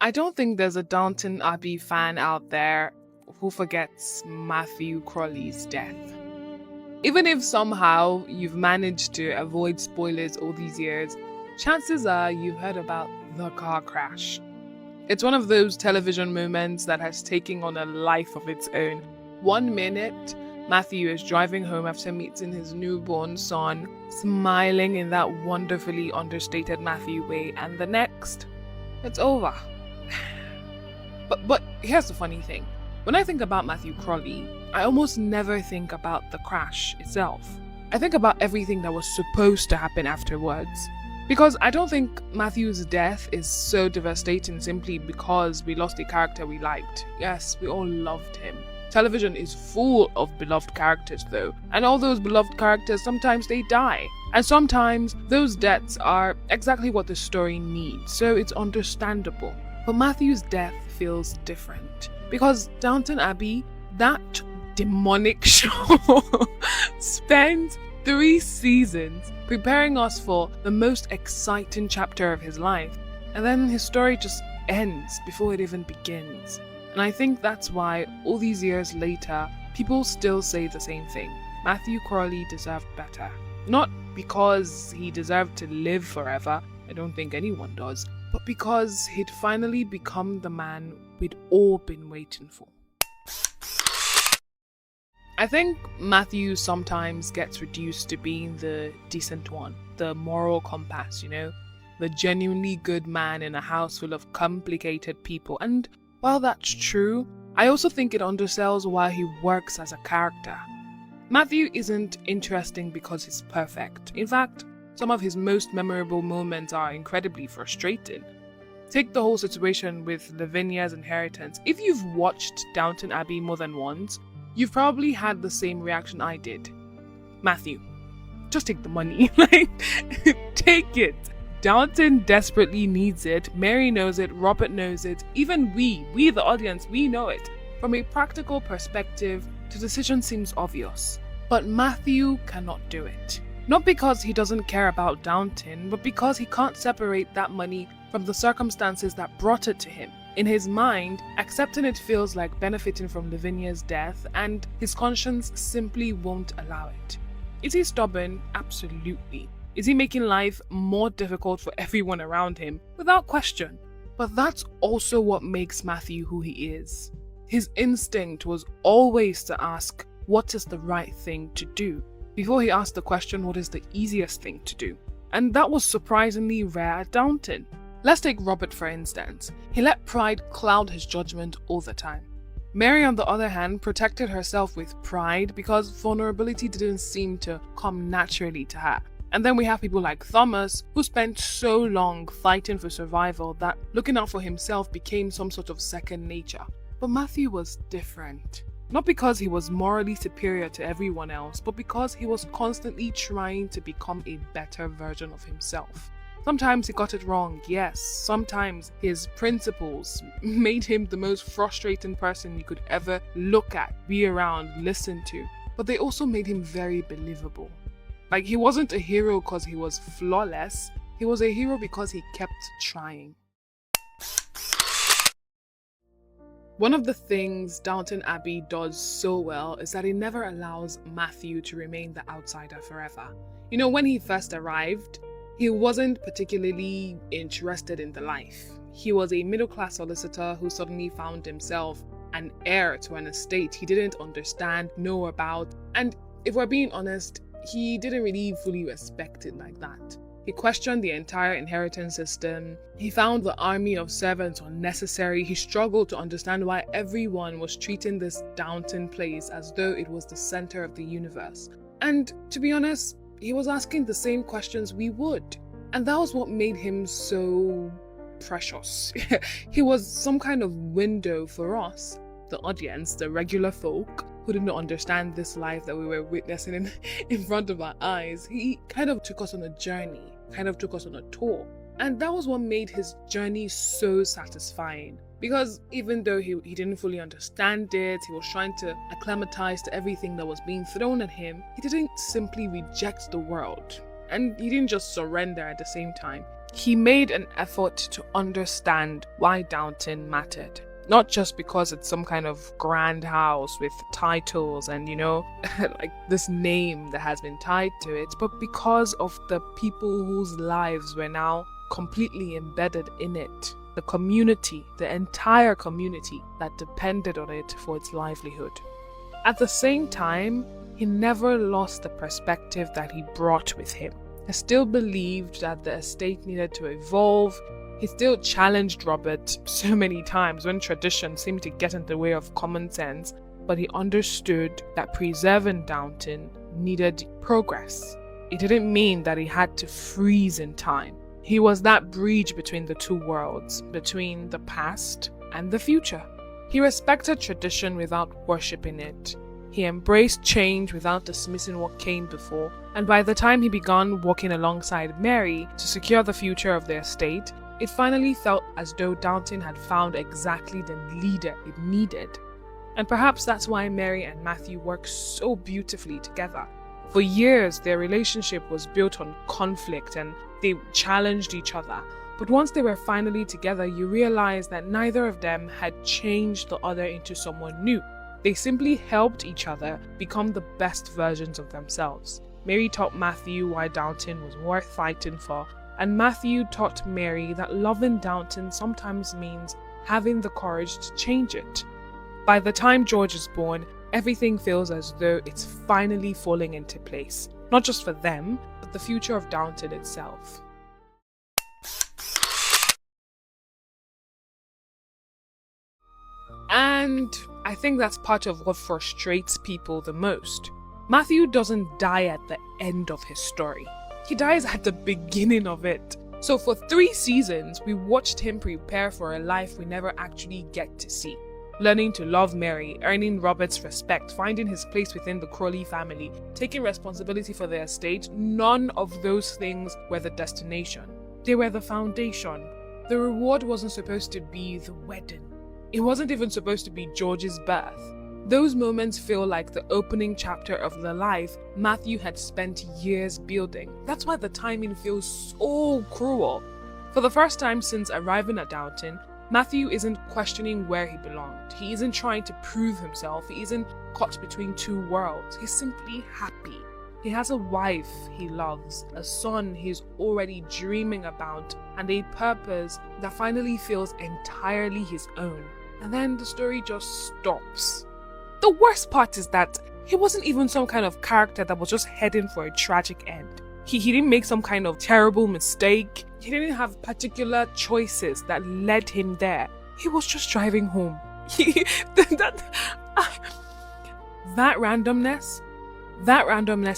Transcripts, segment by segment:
I don't think there's a Downton Abbey fan out there who forgets Matthew Crawley's death. Even if somehow you've managed to avoid spoilers all these years, chances are you've heard about the car crash. It's one of those television moments that has taken on a life of its own. 1 minute, Matthew is driving home after meeting his newborn son, smiling in that wonderfully understated Matthew way, and the next, it's over. But here's the funny thing. When I think about Matthew Crawley, I almost never think about the crash itself. I think about everything that was supposed to happen afterwards. Because I don't think Matthew's death is so devastating simply because we lost a character we liked. Yes, we all loved him. Television is full of beloved characters though, and all those beloved characters, sometimes they die. And sometimes those deaths are exactly what the story needs, so it's understandable. But Matthew's death feels different. Because Downton Abbey, that demonic show, spent 3 seasons preparing us for the most exciting chapter of his life. And then his story just ends before it even begins. And I think that's why, all these years later, people still say the same thing. Matthew Crawley deserved better. Not because he deserved to live forever, I don't think anyone does, but because he'd finally become the man we'd all been waiting for. I think Matthew sometimes gets reduced to being the decent one, the moral compass, the genuinely good man in a house full of complicated people. And while that's true, I also think it undersells why he works as a character. Matthew isn't interesting because he's perfect. In fact, some of his most memorable moments are incredibly frustrating. Take the whole situation with Lavinia's inheritance. If you've watched Downton Abbey more than once, you've probably had the same reaction I did. Matthew, just take the money. Take it. Downton desperately needs it. Mary knows it. Robert knows it. Even we the audience, we know it. From a practical perspective, the decision seems obvious. But Matthew cannot do it. Not because he doesn't care about Downton, but because he can't separate that money from the circumstances that brought it to him. In his mind, accepting it feels like benefiting from Lavinia's death, and his conscience simply won't allow it. Is he stubborn? Absolutely. Is he making life more difficult for everyone around him? Without question. But that's also what makes Matthew who he is. His instinct was always to ask, what is the right thing to do? Before he asked the question, what is the easiest thing to do? And that was surprisingly rare at Downton. Let's take Robert for instance. He let pride cloud his judgment all the time. Mary, on the other hand, protected herself with pride because vulnerability didn't seem to come naturally to her. And then we have people like Thomas, who spent so long fighting for survival that looking out for himself became some sort of second nature. But Matthew was different. Not because he was morally superior to everyone else, but because he was constantly trying to become a better version of himself. Sometimes he got it wrong, yes. Sometimes his principles made him the most frustrating person you could ever look at, be around, listen to. But they also made him very believable. Like, he wasn't a hero because he was flawless. He was a hero because he kept trying. One of the things Downton Abbey does so well is that it never allows Matthew to remain the outsider forever. When he first arrived, he wasn't particularly interested in the life. He was a middle-class solicitor who suddenly found himself an heir to an estate he didn't understand, know about, and if we're being honest, he didn't really fully respect it like that. He questioned the entire inheritance system. He found the army of servants unnecessary. He struggled to understand why everyone was treating this Downton place as though it was the center of the universe. And to be honest, he was asking the same questions we would. And that was what made him so precious. He was some kind of window for us, the audience, the regular folk who didn't understand this life that we were witnessing in front of our eyes. He kind of took us on a journey, kind of took us on a tour. And that was what made his journey so satisfying. Because even though he didn't fully understand it, he was trying to acclimatize to everything that was being thrown at him, he didn't simply reject the world. And he didn't just surrender at the same time. He made an effort to understand why Downton mattered. Not just because it's some kind of grand house with titles and, like this name that has been tied to it, but because of the people whose lives were now completely embedded in it. The community, the entire community that depended on it for its livelihood. At the same time, he never lost the perspective that he brought with him. He still believed that the estate needed to evolve. He still challenged Robert so many times when tradition seemed to get in the way of common sense, but he understood that preserving Downton needed progress. It didn't mean that he had to freeze in time. He was that bridge between the two worlds, between the past and the future. He respected tradition without worshipping it. He embraced change without dismissing what came before, and by the time he began working alongside Mary to secure the future of the estate, it finally felt as though Downton had found exactly the leader it needed. And perhaps that's why Mary and Matthew work so beautifully together. For years, their relationship was built on conflict and they challenged each other. But once they were finally together, you realize that neither of them had changed the other into someone new. They simply helped each other become the best versions of themselves. Mary taught Matthew why Downton was worth fighting for, and Matthew taught Mary that loving Downton sometimes means having the courage to change it. By the time George is born, everything feels as though it's finally falling into place. Not just for them, but the future of Downton itself. And I think that's part of what frustrates people the most. Matthew doesn't die at the end of his story. He dies at the beginning of it. So for 3 seasons, we watched him prepare for a life we never actually get to see. Learning to love Mary, earning Robert's respect, finding his place within the Crawley family, taking responsibility for their estate, none of those things were the destination. They were the foundation. The reward wasn't supposed to be the wedding. It wasn't even supposed to be George's birth. Those moments feel like the opening chapter of the life Matthew had spent years building. That's why the timing feels so cruel. For the first time since arriving at Downton, Matthew isn't questioning where he belonged. He isn't trying to prove himself. He isn't caught between two worlds. He's simply happy. He has a wife he loves, a son he's already dreaming about, and a purpose that finally feels entirely his own. And then the story just stops. The worst part is that he wasn't even some kind of character that was just heading for a tragic end. He didn't make some kind of terrible mistake. He didn't have particular choices that led him there. He was just driving home. That randomness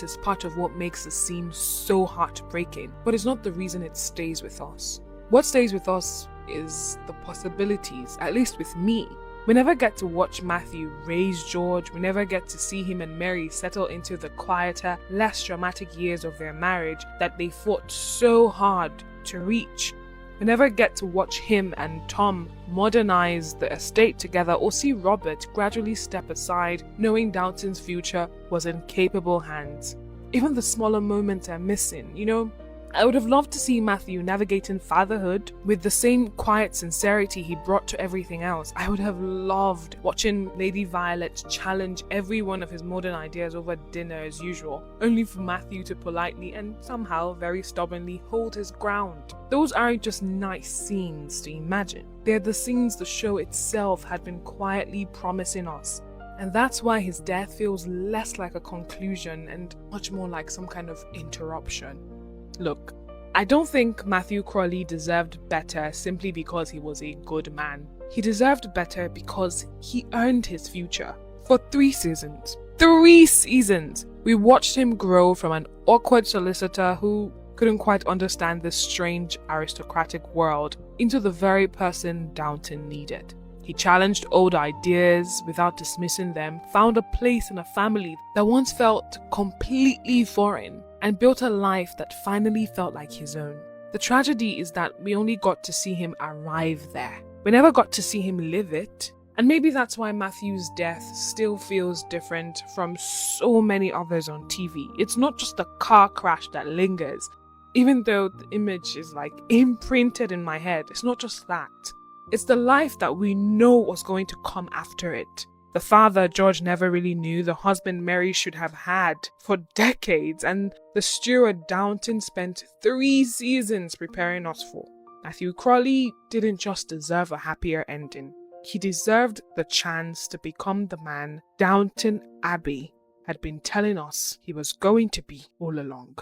is part of what makes the scene so heartbreaking, but it's not the reason it stays with us. What stays with us is the possibilities, at least with me. We never get to watch Matthew raise George. We never get to see him and Mary settle into the quieter, less dramatic years of their marriage that they fought so hard to reach. We never get to watch him and Tom modernize the estate together or see Robert gradually step aside, knowing Downton's future was in capable hands. Even the smaller moments are missing, I would have loved to see Matthew navigating fatherhood with the same quiet sincerity he brought to everything else. I would have loved watching Lady Violet challenge every one of his modern ideas over dinner as usual, only for Matthew to politely and somehow very stubbornly hold his ground. Those aren't just nice scenes to imagine. They're the scenes the show itself had been quietly promising us. And that's why his death feels less like a conclusion and much more like some kind of interruption. Look, I don't think Matthew Crawley deserved better simply because he was a good man. He deserved better because he earned his future. For 3 seasons, we watched him grow from an awkward solicitor who couldn't quite understand this strange aristocratic world into the very person Downton needed. He challenged old ideas without dismissing them, found a place in a family that once felt completely foreign, and built a life that finally felt like his own. The tragedy is that we only got to see him arrive there. We never got to see him live it. And maybe that's why Matthew's death still feels different from so many others on TV. It's not just the car crash that lingers. Even though the image is like imprinted in my head, it's not just that. It's the life that we know was going to come after it. The father George never really knew, the husband Mary should have had for decades, and the steward Downton spent 3 seasons preparing us for. Matthew Crawley didn't just deserve a happier ending. He deserved the chance to become the man Downton Abbey had been telling us he was going to be all along.